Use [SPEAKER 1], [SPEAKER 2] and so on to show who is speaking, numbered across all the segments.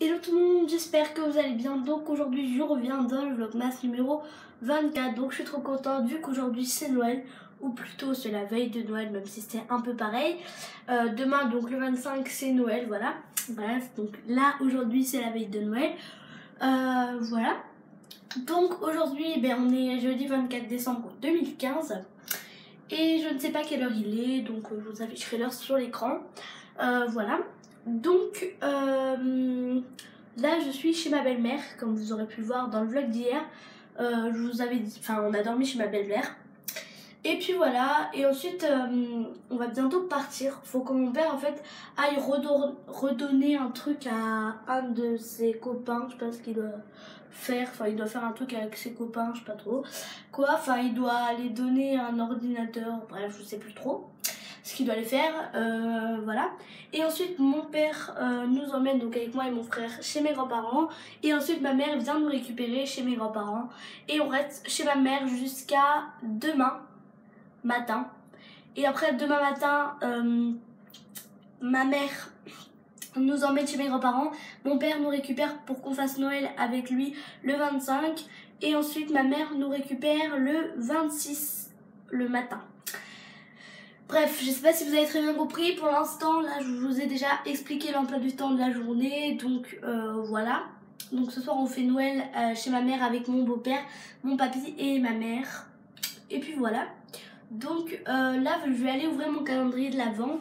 [SPEAKER 1] Hello tout le monde, j'espère que vous allez bien. Donc aujourd'hui je reviens dans le vlogmas numéro 24. Donc je suis trop contente vu qu'aujourd'hui c'est Noël, ou plutôt c'est la veille de Noël, même si c'était un peu pareil. Demain donc le 25 c'est Noël, voilà. Bref, donc là aujourd'hui c'est la veille de Noël. Voilà. Donc aujourd'hui on est jeudi 24 décembre 2015. Et je ne sais pas quelle heure il est, donc je vous afficherai l'heure sur l'écran. Voilà. Donc là je suis chez ma belle-mère, comme vous aurez pu le voir dans le vlog d'hier. Je vous avais dit, enfin on a dormi chez ma belle-mère. Et puis voilà, et ensuite on va bientôt partir. Faut que mon père en fait aille redonner un truc à un de ses copains. Je sais pas ce qu'il doit faire, enfin il doit faire un truc avec ses copains, je sais pas trop quoi. Enfin il doit aller donner un ordinateur, bref je sais plus trop ce qu'il doit aller faire, voilà. Et ensuite mon père nous emmène donc avec moi et mon frère chez mes grands-parents. Et ensuite ma mère vient nous récupérer chez mes grands-parents. Et on reste chez ma mère jusqu'à demain matin. Et après demain matin, ma mère nous emmène chez mes grands-parents. Mon père nous récupère pour qu'on fasse Noël avec lui le 25. Et ensuite ma mère nous récupère le 26 le matin. Bref, je sais pas si vous avez très bien compris. Pour l'instant, là, je vous ai déjà expliqué l'emploi du temps de la journée. Donc, voilà. Donc, ce soir, on fait Noël chez ma mère avec mon beau-père, mon papy et ma mère. Et puis, voilà. Donc, là, je vais aller ouvrir mon calendrier de l'Avent.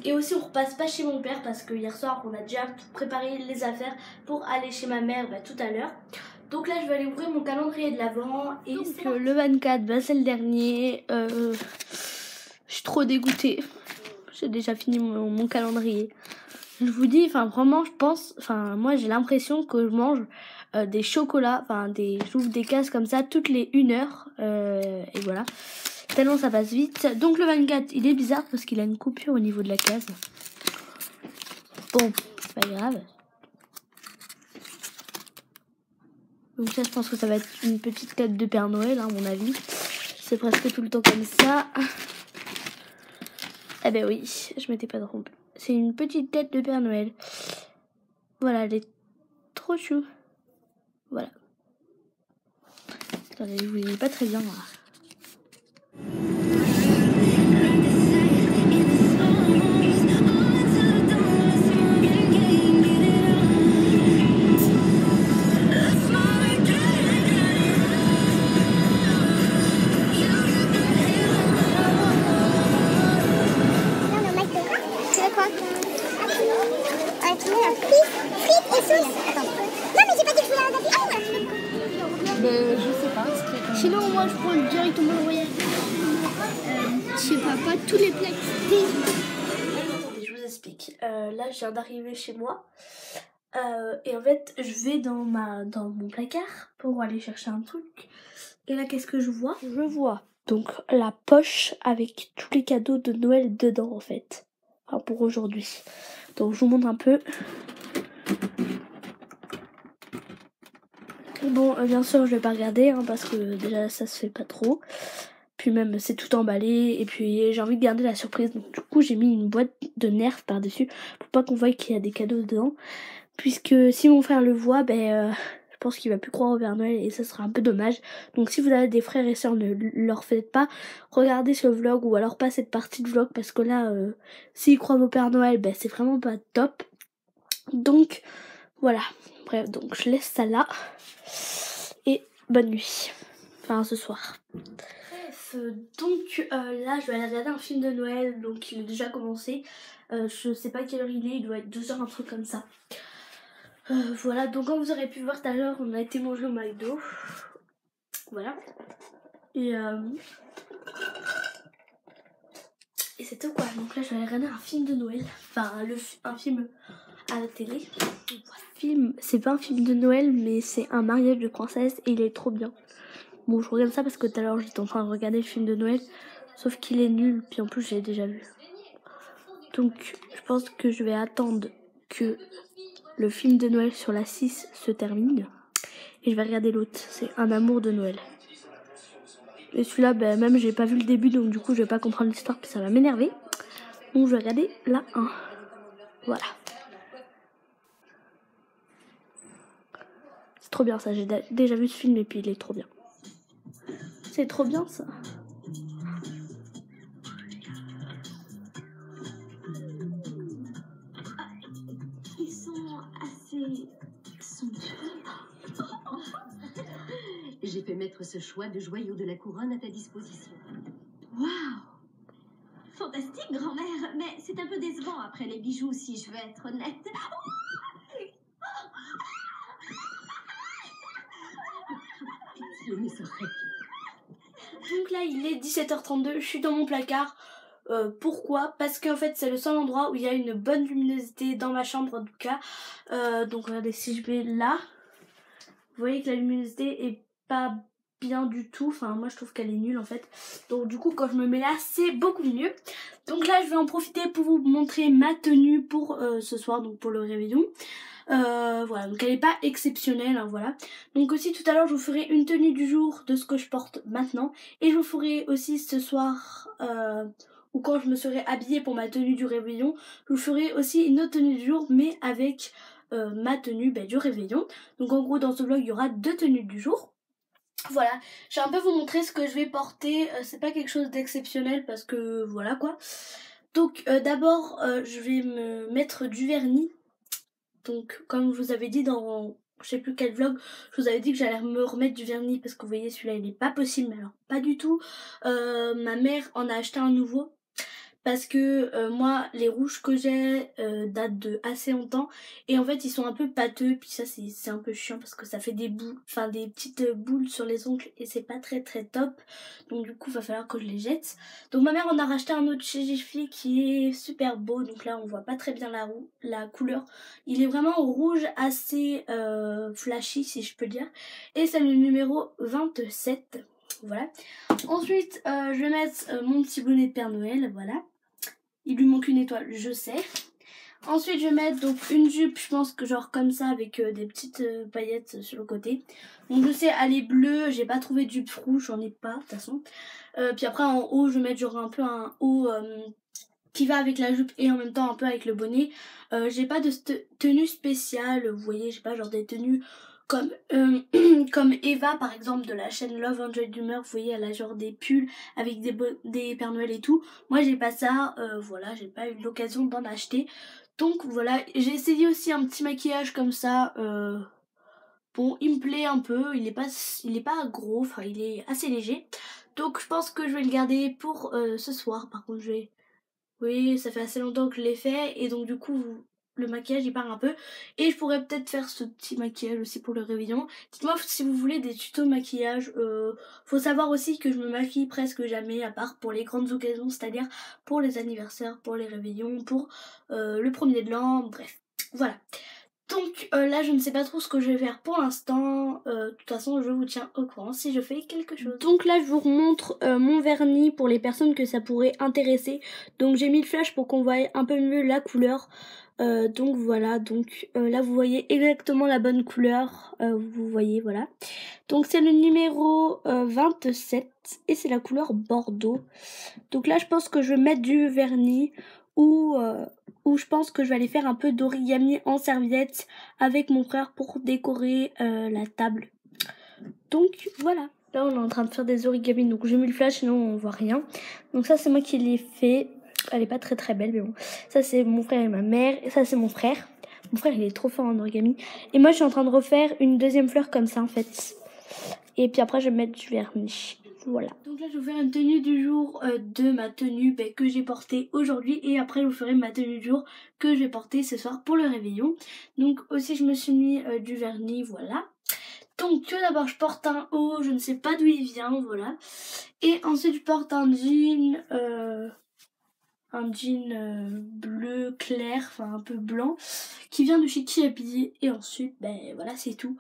[SPEAKER 1] Et aussi, on repasse pas chez mon père parce que hier soir, on a déjà préparé les affaires pour aller chez ma mère tout à l'heure. Donc là, je vais aller ouvrir mon calendrier de l'Avent. Et donc, le 24, c'est le dernier. Je suis trop dégoûtée. J'ai déjà fini mon calendrier. Je vous dis, enfin vraiment, je pense, enfin moi j'ai l'impression que je mange des chocolats, enfin j'ouvre des cases comme ça toutes les 1 heure. Et voilà. Tellement ça passe vite. Donc le 24, il est bizarre parce qu'il a une coupure au niveau de la case. Bon, c'est pas grave. Donc ça, je pense que ça va être une petite tête de Père Noël, à mon avis. C'est presque tout le temps comme ça. Eh ben oui, je m'étais pas trompée. C'est une petite tête de Père Noël. Voilà, elle est trop chou. Voilà. Attendez, je vous dis pas très bien là.
[SPEAKER 2] Je sais pas.
[SPEAKER 1] Sinon, moi je prends directement le royal.
[SPEAKER 2] Je sais pas tous les plats existent.
[SPEAKER 1] Je vous explique. Là, je viens d'arriver chez moi. Et en fait, je vais dans mon placard pour aller chercher un truc. Et là, qu'est-ce que je vois? Je vois donc la poche avec tous les cadeaux de Noël dedans, en fait. Enfin, pour aujourd'hui. Donc, je vous montre un peu. Bon, bien sûr, je vais pas regarder, parce que déjà, ça se fait pas trop. Puis même, c'est tout emballé. Et puis, j'ai envie de garder la surprise. Donc, du coup, j'ai mis une boîte de Nerf par-dessus pour pas qu'on voie qu'il y a des cadeaux dedans. Puisque si mon frère le voit, je pense qu'il va plus croire au Père Noël et ça sera un peu dommage. Donc si vous avez des frères et sœurs, ne leur faites pas regarder ce vlog ou alors pas cette partie de vlog parce que là, s'ils croient au Père Noël, c'est vraiment pas top. Donc voilà, bref, donc je laisse ça là et bonne nuit, enfin ce soir. Bref, donc là je vais aller regarder un film de Noël, donc il est déjà commencé. Je sais pas quelle heure il doit être 2 heures, un truc comme ça. Voilà, donc comme vous aurez pu voir tout à l'heure, on a été manger au McDo. Voilà. Et c'est tout quoi. Donc là, je vais aller regarder un film de Noël. Enfin, un film à la télé. Voilà. C'est pas un film de Noël, mais c'est un mariage de princesse et il est trop bien. Bon, je regarde ça parce que tout à l'heure, j'étais en train de regarder le film de Noël. Sauf qu'il est nul, puis en plus, je l'ai déjà vu. Donc, je pense que je vais attendre que le film de Noël sur la 6 se termine. Et je vais regarder l'autre, c'est Un amour de Noël. Et celui-là, même j'ai pas vu le début, donc du coup je vais pas comprendre l'histoire, puis ça va m'énerver. Donc je vais regarder la 1. Voilà. trop bien ça, j'ai déjà vu ce film et puis il est trop bien. C'est trop bien ça.
[SPEAKER 3] Ils sont assez somptueux. J'ai fait mettre ce choix de joyaux de la couronne à ta disposition. Waouh! Fantastique, grand-mère, mais c'est un peu décevant après les bijoux, si je veux être honnête. Pitié, mes oreilles.
[SPEAKER 1] Donc là, il est 17h32, je suis dans mon placard. Pourquoi? Parce qu'en fait, c'est le seul endroit où il y a une bonne luminosité dans ma chambre, en tout cas. Donc regardez, si je vais là, vous voyez que la luminosité est pas bien du tout. Enfin, moi, je trouve qu'elle est nulle, en fait. Donc du coup, quand je me mets là, c'est beaucoup mieux. Donc là, je vais en profiter pour vous montrer ma tenue pour ce soir, donc pour le réveillon. Voilà, donc elle n'est pas exceptionnelle, hein, voilà. Donc aussi tout à l'heure je vous ferai une tenue du jour de ce que je porte maintenant. Et je vous ferai aussi ce soir, ou quand je me serai habillée pour ma tenue du réveillon, je vous ferai aussi une autre tenue du jour, mais avec ma tenue du réveillon. Donc en gros dans ce vlog il y aura 2 tenues du jour. Voilà, je vais un peu vous montrer ce que je vais porter, c'est pas quelque chose d'exceptionnel parce que voilà quoi. Donc d'abord je vais me mettre du vernis. Donc comme je vous avais dit dans je sais plus quel vlog, je vous avais dit que j'allais me remettre du vernis parce que vous voyez celui-là il est pas possible, mais alors pas du tout. Ma mère en a acheté un nouveau parce que moi les rouges que j'ai datent de assez longtemps et en fait ils sont un peu pâteux, puis ça c'est un peu chiant parce que ça fait des boules, enfin des petites boules sur les ongles et c'est pas très top, donc du coup il va falloir que je les jette. Donc ma mère en a racheté un autre chez Jiffy qui est super beau, donc là on voit pas très bien la couleur, il est vraiment rouge assez flashy si je peux dire, et c'est le numéro 27. Voilà. Ensuite je vais mettre mon petit bonnet de Père Noël, voilà. Il lui manque une étoile, je sais. Ensuite, je vais mettre donc une jupe, je pense que genre comme ça, avec des petites paillettes sur le côté. Donc je sais, elle est bleue, j'ai pas trouvé de jupe rouge, j'en ai pas de toute façon. Puis après en haut, je vais mettre genre un peu un haut qui va avec la jupe et en même temps un peu avec le bonnet. J'ai pas de tenue spéciale, vous voyez, j'ai pas genre des tenues comme, comme Eva par exemple de la chaîne Love Enjoy d'humeur, vous voyez elle a genre des pulls avec des Père Noël et tout. Moi j'ai pas ça, voilà, j'ai pas eu l'occasion d'en acheter. Donc voilà, j'ai essayé aussi un petit maquillage comme ça, bon il me plaît un peu, il est pas gros, enfin il est assez léger. Donc je pense que je vais le garder pour ce soir. Par contre oui, ça fait assez longtemps que je l'ai fait et donc du coup le maquillage il part un peu et je pourrais peut-être faire ce petit maquillage aussi pour le réveillon. Dites-moi si vous voulez des tutos maquillage. Faut savoir aussi que je me maquille presque jamais à part pour les grandes occasions, c'est-à-dire pour les anniversaires, pour les réveillons, pour le premier de l'an, bref, voilà. Donc là je ne sais pas trop ce que je vais faire pour l'instant, de toute façon je vous tiens au courant si je fais quelque chose. Donc là je vous remontre mon vernis pour les personnes que ça pourrait intéresser. Donc j'ai mis le flash pour qu'on voie un peu mieux la couleur. Donc voilà, donc là vous voyez exactement la bonne couleur, vous voyez voilà. Donc c'est le numéro 27 et c'est la couleur bordeaux. Donc là je pense que je vais mettre du vernis ou je pense que je vais aller faire un peu d'origami en serviette avec mon frère pour décorer la table. Donc voilà, là on est en train de faire des origamis, donc j'ai mis le flash sinon on voit rien. Donc ça c'est moi qui l'ai fait, elle est pas très belle mais bon. Ça c'est mon frère et ma mère, et ça c'est mon frère. Mon frère il est trop fort en origami. Et moi je suis en train de refaire une deuxième fleur comme ça en fait. Et puis après je vais mettre du vernis. Voilà. Donc là je vais vous faire une tenue du jour de ma tenue que j'ai portée aujourd'hui. Et après je vous ferai ma tenue du jour que je vais porter ce soir pour le réveillon. Donc aussi je me suis mis du vernis, voilà. Donc tout d'abord je porte un haut, je ne sais pas d'où il vient, voilà. Et ensuite je porte un jean bleu clair, enfin un peu blanc, qui vient de chez Qui Habillé. Et ensuite voilà c'est tout.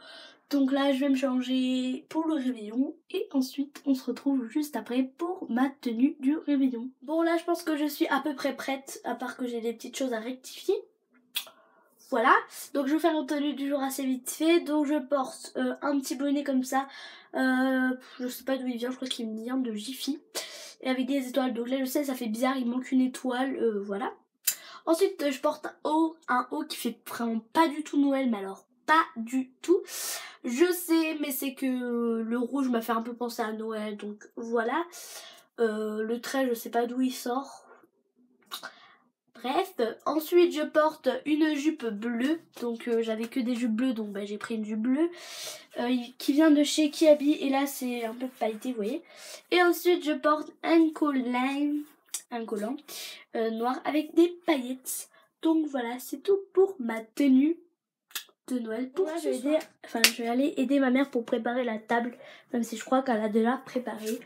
[SPEAKER 1] Donc là je vais me changer pour le réveillon et ensuite on se retrouve juste après pour ma tenue du réveillon. Bon là je pense que je suis à peu près prête, à part que j'ai des petites choses à rectifier. Voilà, donc je vais faire une tenue du jour assez vite fait. Donc je porte un petit bonnet comme ça, je sais pas d'où il vient, je crois qu'il me vient de Jiffy, et avec des étoiles. Donc là je sais ça fait bizarre, il manque une étoile, voilà. Ensuite je porte un haut qui fait vraiment pas du tout Noël, mais alors pas du tout. Je sais, mais c'est que le rouge m'a fait un peu penser à Noël, donc voilà. Le trait, je sais pas d'où il sort. Bref, ensuite je porte une jupe bleue, donc j'avais que des jupes bleues, donc bah, j'ai pris une jupe bleue qui vient de chez Kiabi, et là c'est un peu pailleté, vous voyez. Et ensuite je porte un collant noir avec des paillettes. Donc voilà, c'est tout pour ma tenue de Noël. Pour moi, je vais aller aider ma mère pour préparer la table, même si je crois qu'elle a déjà préparé.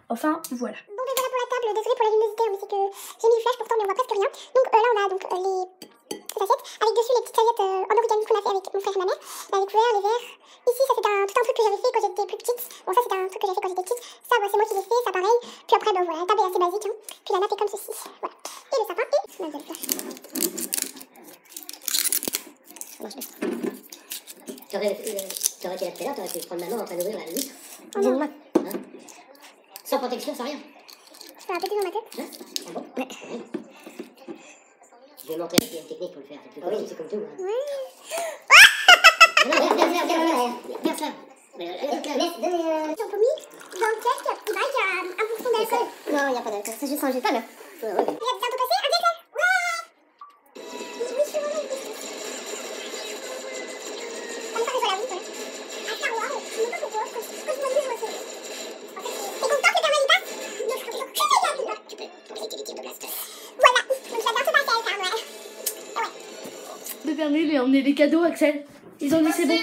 [SPEAKER 1] Enfin, voilà.
[SPEAKER 4] Bon, ben voilà pour la table. Désolée pour la luminosité, mais c'est que j'ai mis du flash, pourtant, mais on voit presque rien. Donc là, on a donc les assiettes, avec dessus les petites serviettes en origami qu'on a fait avec mon frère et ma mère. Là, les couverts, les verres. Ici, ça c'est tout un truc que j'avais fait quand j'étais plus petite. Bon, ça c'est un truc que j'ai fait quand j'étais petite. Ça, c'est moi qui l'ai fait, ça pareil. Puis après, ben voilà, la table est assez basique. Hein. Puis la nappe est comme ceci. Voilà. Et le sapin et la flash.
[SPEAKER 5] T'aurais été là tout à l'heure, t'aurais pu prendre maman en train d'ouvrir la vitre.
[SPEAKER 4] Oh non.
[SPEAKER 5] Hein? Sans protection, sans rien.
[SPEAKER 4] Je peux répéter dans ma tête.
[SPEAKER 5] Hein? Ah bon? Ouais. Je vais montrer qu'il y a une technique pour le faire. C'est comme tout. Hein.
[SPEAKER 4] Oui.
[SPEAKER 5] Non, regarde ça.
[SPEAKER 4] J'en peux mis dans le cake, il y a 1% d'alcool. Non, il n'y a pas d'alcool, c'est juste un jeton là. Il y a bientôt passé un décor. Ouais. Oui, je suis vraiment. Ça me paraît sur la route. À Star Wars, je ne sais pas pourquoi. Quand je vois lui, je vois ça. En fait, et donc, tant que Carmen y passe, je peux utiliser de blast. Voilà, donc je vais bientôt passer à ça, ouais. Et ouais.
[SPEAKER 1] Le Père Noël lui a emmené les cadeaux, Axel. Ils ont dit c'est bon.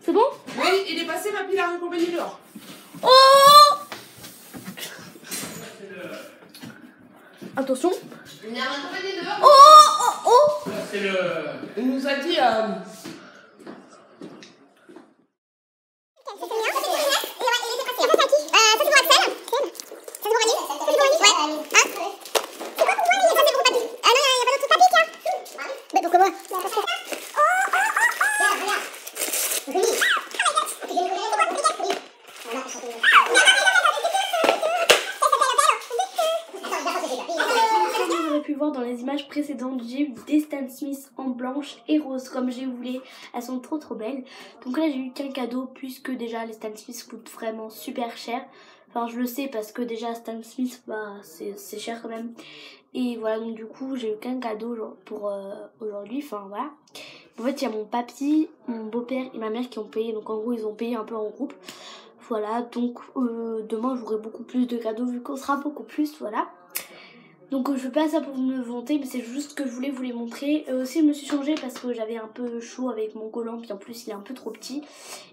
[SPEAKER 1] C'est bon?
[SPEAKER 6] Oui, il est passé, ma pile à accompagner dehors.
[SPEAKER 1] Oh! Attention.
[SPEAKER 6] Il a accompagné dehors.
[SPEAKER 1] Oh! Oh! Oh!
[SPEAKER 6] C'est le... Il nous a dit...
[SPEAKER 1] Voir dans les images précédentes, j'ai eu des Stan Smith en blanche et rose comme j'ai voulu. Elles sont trop belles. Donc là j'ai eu qu'un cadeau puisque déjà les Stan Smith coûtent vraiment super cher. Enfin je le sais parce que déjà Stan Smith bah c'est cher quand même. Et voilà, donc du coup j'ai eu qu'un cadeau pour aujourd'hui. Enfin voilà. En fait il y a mon papy, mon beau-père et ma mère qui ont payé. Donc en gros ils ont payé un peu en groupe. Voilà, donc demain j'aurai beaucoup plus de cadeaux vu qu'on sera beaucoup plus, voilà. Donc je fais pas ça pour me vanter, mais c'est juste que je voulais vous les montrer. Aussi je me suis changée parce que j'avais un peu chaud avec mon collant, puis en plus il est un peu trop petit.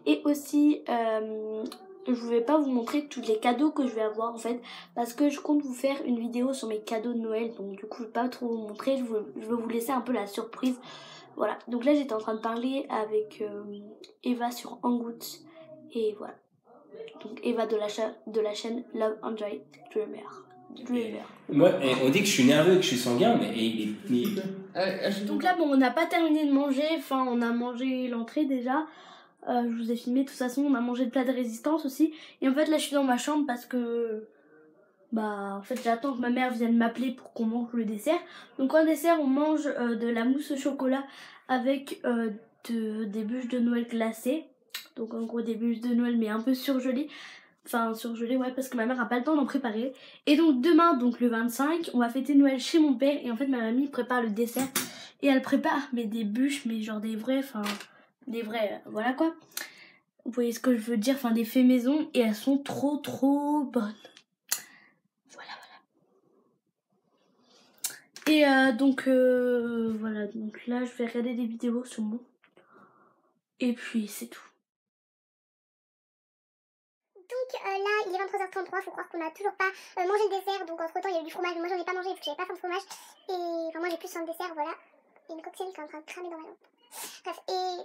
[SPEAKER 1] Et aussi je vais pas vous montrer tous les cadeaux que je vais avoir en fait, parce que je compte vous faire une vidéo sur mes cadeaux de Noël. Donc du coup je vais pas trop vous montrer, je veux vous laisser un peu la surprise. Voilà, donc là j'étais en train de parler avec Eva sur Hangouts. Et voilà. Donc Eva de la chaîne Love Enjoy Dreamer.
[SPEAKER 7] Moi, on dit que je suis nerveux, que je suis sanguin, mais il est...
[SPEAKER 1] Donc là, bon, on n'a pas terminé de manger. Enfin, on a mangé l'entrée déjà. Je vous ai filmé. De toute façon, on a mangé le plat de résistance aussi. Et en fait, là, je suis dans ma chambre parce que... Bah, en fait, j'attends que ma mère vienne m'appeler pour qu'on mange le dessert. Donc, en dessert, on mange de la mousse au chocolat avec des bûches de Noël glacées. Donc, en gros, des bûches de Noël, mais un peu surgelées. Enfin, surgelé, ouais, parce que ma mère a pas le temps d'en préparer. Et donc demain, donc le 25, on va fêter Noël chez mon père. Et en fait, ma mamie prépare le dessert. Et elle prépare, mais des bûches, mais genre des vrais, enfin, des vrais, voilà quoi. Vous voyez ce que je veux dire, enfin des faits maison. Et elles sont trop bonnes. Voilà. Et donc, voilà, donc là, je vais regarder des vidéos sur moi. Et puis, c'est tout.
[SPEAKER 4] Donc là, il est 23h33, faut croire qu'on a toujours pas mangé le dessert. Donc entre temps, il y a eu du fromage, mais moi j'en ai pas mangé parce que j'avais pas faim de fromage. Et enfin, moi j'ai plus faim de dessert, voilà. Et une cocktail qui est en train de cramer dans ma langue. Bref, et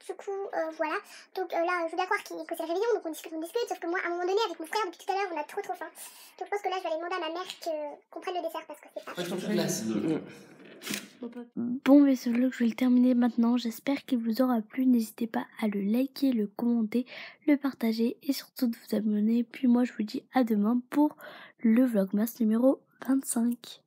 [SPEAKER 4] du coup, voilà. Donc là, je veux bien croire que c'est le réveillon, donc on discute. Sauf que moi, à un moment donné, avec mon frère, depuis tout à l'heure, on a trop faim. Donc je pense que là, je vais aller demander à ma mère qu'on prenne le dessert parce que c'est pas.
[SPEAKER 1] Bon, mais ce vlog, je vais le terminer maintenant. J'espère qu'il vous aura plu. N'hésitez pas à le liker, le commenter, le partager et surtout de vous abonner. Puis moi, je vous dis à demain pour le vlogmas numéro 25.